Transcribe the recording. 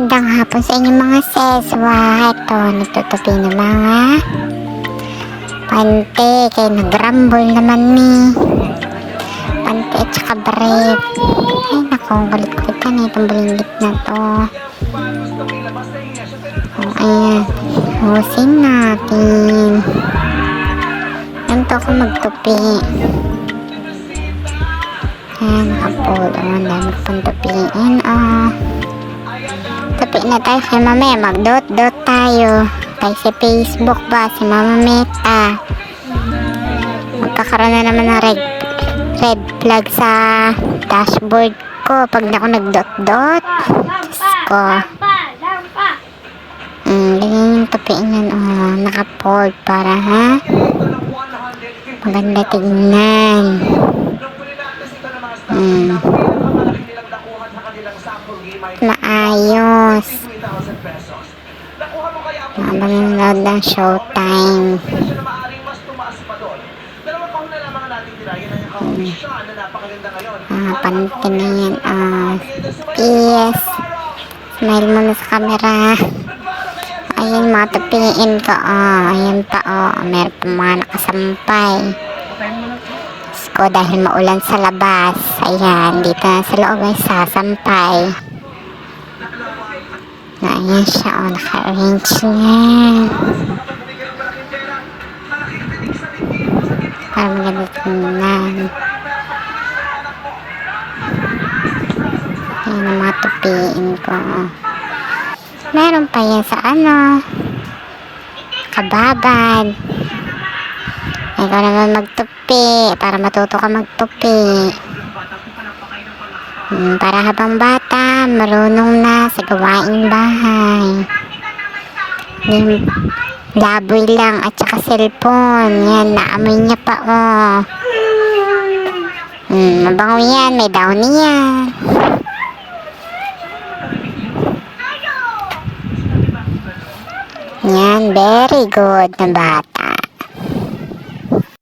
Magandang hapon sa inyo mga seswa. Ito, nagtutupi ng mga pante. Kaya nagrumble naman ni pante at saka brave. Ay naku, kulit-kulit ka na itong bulinggit na to. Ayan, husin natin. Ganito ako magtupi. Ayan, nakapul. Ang dami pang tupiin. Tupi na tayo kay mamaya. Mag-dot-dot tayo. Kay si Facebook ba? Si Mama Meta. Magkakaroon na naman ng red flag sa dashboard ko pag na ako nag-dot-dot. Diyos ko. Ganyan yung tupiin yan. Naka-fold para ha. Maganda tignan. Maayos. Nanonood ng Showtime. Pante na yan. Yes. Smile mo na sa camera. Ayan, mga tupiin ko. Ayan pa. Meron pa mga nakasampay. Ko dahil maulan sa labas. Ayan, dito na sa loob ay sasampay. Ayan siya, naka-arrange niya. Para maganda tingnan. Ayan ang mga tupiin ko. Meron pa yan sa kababad. Ikaw naman magtupi para matuto ka magtupi. Para habang bata, marunong na sa gawaing bahay. Laboy lang at saka cellphone. Yan, naamoy niya pa mabango yan, may downy yan. Yan, very good na bata.